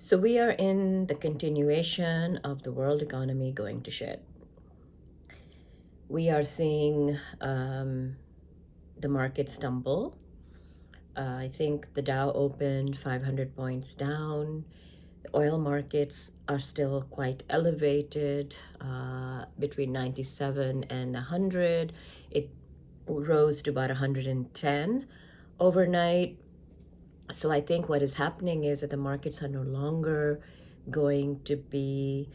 So we are in the continuation of the world economy going to shit. We are seeing the market stumble. I think the Dow opened 500 points down. The oil markets are still quite elevated, between 97 and 100. It rose to about 110 overnight. So I think what is happening is that the markets are no longer going to be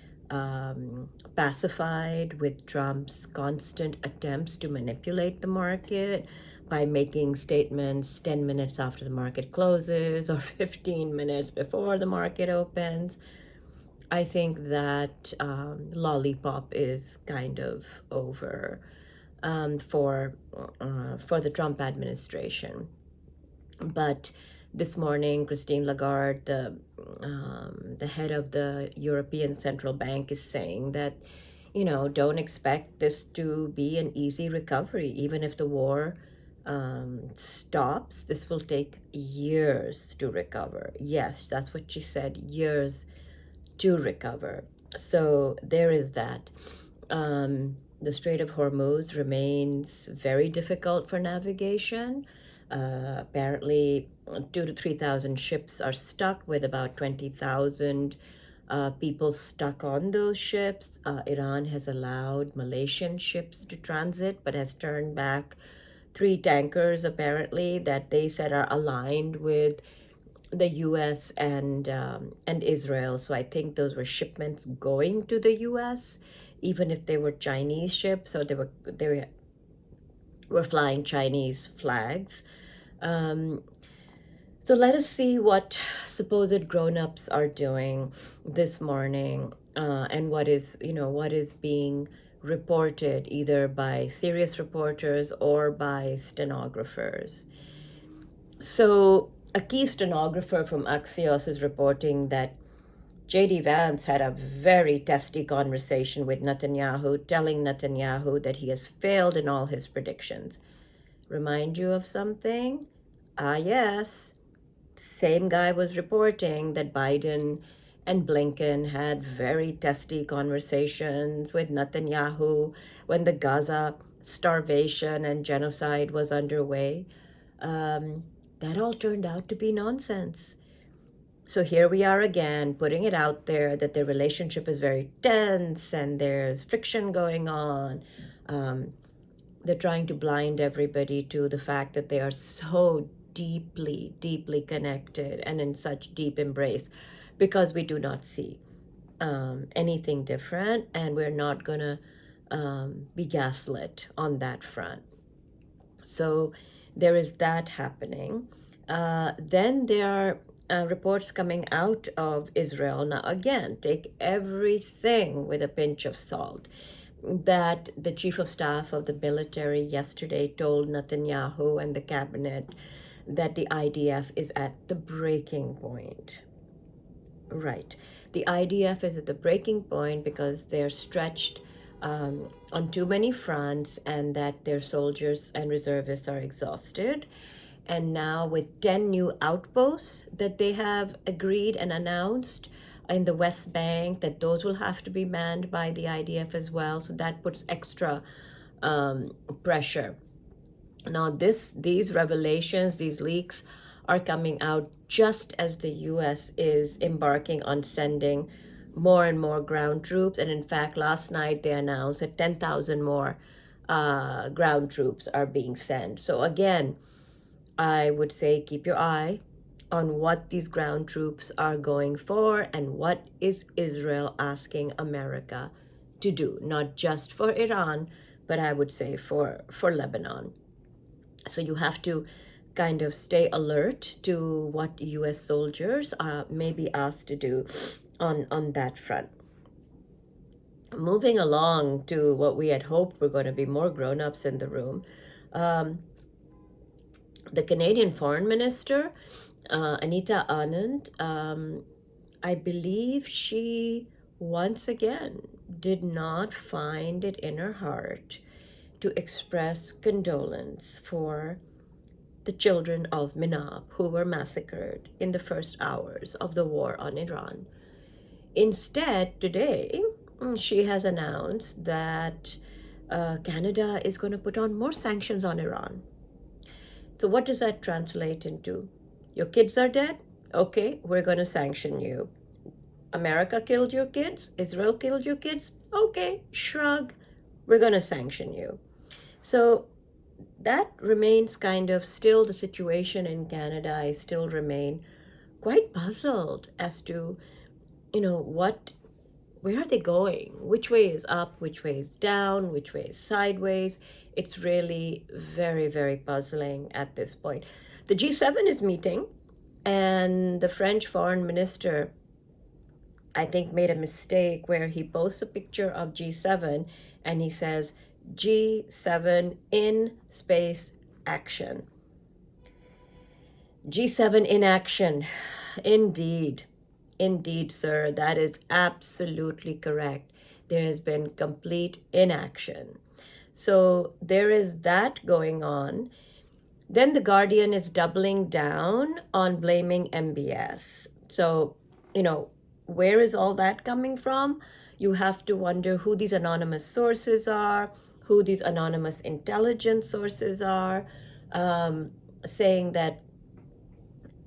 pacified with Trump's constant attempts to manipulate the market by making statements 10 minutes after the market closes or 15 minutes before the market opens. I think that lollipop is kind of over for the Trump administration. But this morning, Christine Lagarde, the head of the European Central Bank, is saying that, don't expect this to be an easy recovery. Even if the war stops, this will take years to recover. Yes, that's what she said, years to recover. So there is that. The Strait of Hormuz remains very difficult for navigation. Apparently, 2 to 3,000 ships are stuck, with about 20,000 people stuck on those ships. Iran has allowed Malaysian ships to transit, but has turned back 3 tankers, apparently, that they said are aligned with the U.S. and Israel. So I think those were shipments going to the U.S., even if they were Chinese ships, or they were flying Chinese flags. Um, so let us see what supposed grown-ups are doing this morning, and what is being reported either by serious reporters or by stenographers. So a key stenographer from Axios is reporting that J.D. Vance had a very testy conversation with Netanyahu, telling Netanyahu that he has failed in all his predictions. Remind you of something? Ah, yes. Same guy was reporting that Biden and Blinken had very testy conversations with Netanyahu when the Gaza starvation and genocide was underway. Um, that all turned out to be nonsense. So here we are again, putting it out there that the relationship is very tense and there's friction going on. Um, they're trying to blind everybody to the fact that they are so deeply, deeply connected and in such deep embrace, because we do not see anything different, and we're not going to be gaslit on that front. So there is that happening. Then there are reports coming out of Israel. Now, again, take everything with a pinch of salt. That the chief of staff of the military yesterday told Netanyahu and the cabinet that the IDF is at the breaking point. Right. The IDF is at the breaking point because they're stretched on too many fronts, and that their soldiers and reservists are exhausted. And now, with 10 new outposts that they have agreed and announced in the West Bank, that those will have to be manned by the IDF as well. So that puts extra pressure. Now, these revelations, these leaks, are coming out just as the U.S. is embarking on sending more and more ground troops. And in fact, last night they announced that 10,000 more ground troops are being sent. So again, I would say keep your eye on what these ground troops are going for and what is Israel asking America to do, not just for Iran, but I would say for Lebanon. So you have to kind of stay alert to what U.S. soldiers may be asked to do on that front. Moving along to what we had hoped were going to be more grown-ups in the room, the Canadian Foreign Minister, Anita Anand, I believe she once again did not find it in her heart to express condolence for the children of Minab who were massacred in the first hours of the war on Iran. Instead, today, she has announced that Canada is going to put on more sanctions on Iran. So, what does that translate into? Your kids are dead? Okay, we're going to sanction you. America killed your kids? Israel killed your kids? Okay, shrug. We're going to sanction you. So, that remains kind of still the situation in Canada. I still remain quite puzzled as to, where are they going? Which way is up? Which way is down? Which way is sideways? It's really very, very puzzling at this point. The G7 is meeting, and the French foreign minister, I think, made a mistake where he posts a picture of G7 and he says G7 in space action. G7 in action. Indeed. Indeed, sir. That is absolutely correct. There has been complete inaction. So there is that going on. Then The Guardian is doubling down on blaming MBS. So, where is all that coming from? You have to wonder who these anonymous sources are, who these anonymous intelligence sources are, saying that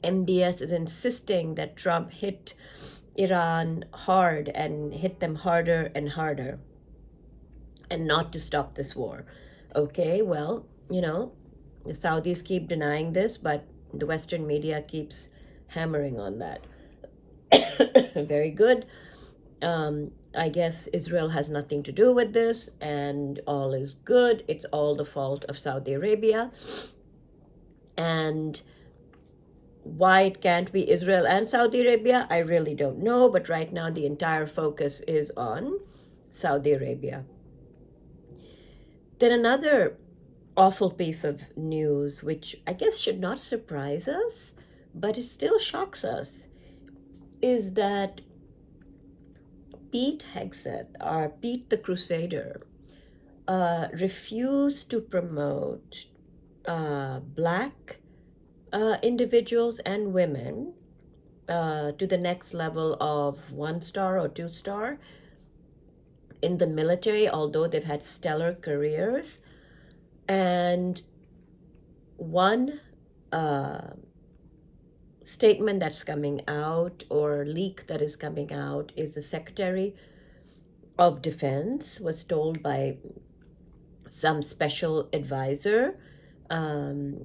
MBS is insisting that Trump hit Iran hard and hit them harder and harder and not to stop this war. Okay, well, the Saudis keep denying this, but the Western media keeps hammering on that. Very good. I guess Israel has nothing to do with this and all is good. It's all the fault of Saudi Arabia. And why it can't be Israel and Saudi Arabia, I really don't know. But right now, the entire focus is on Saudi Arabia. Then another awful piece of news, which I guess should not surprise us, but it still shocks us, is that Pete Hegseth, or Pete the Crusader, refused to promote Black individuals and women to the next level of 1-star or 2-star in the military, although they've had stellar careers. And one statement that's coming out, or leak that is coming out, is the Secretary of Defense was told by some special advisor, not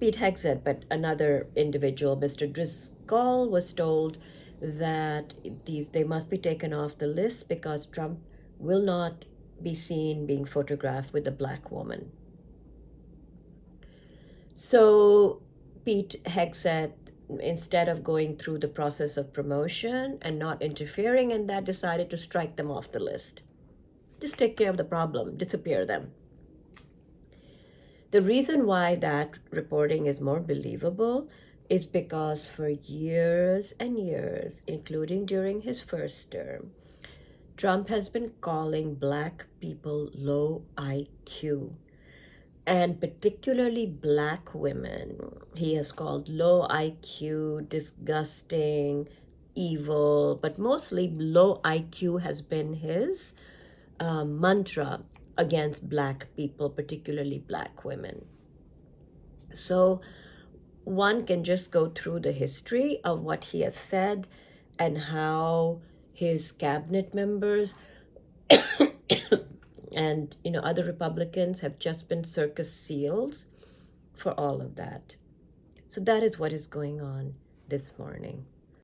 Pete Hegseth, but another individual, Mr. Driscoll, was told that they must be taken off the list because Trump will not be seen being photographed with a Black woman. So Pete Hegseth, instead of going through the process of promotion and not interfering in that, decided to strike them off the list. Just take care of the problem, disappear them. The reason why that reporting is more believable is because for years and years, including during his first term, Trump has been calling Black people low IQ, and particularly Black women. He has called low IQ, disgusting, evil, but mostly low IQ has been his mantra against Black people, particularly Black women. So one can just go through the history of what he has said and how his cabinet members and other Republicans have just been circus sealed for all of that. So that is what is going on this morning.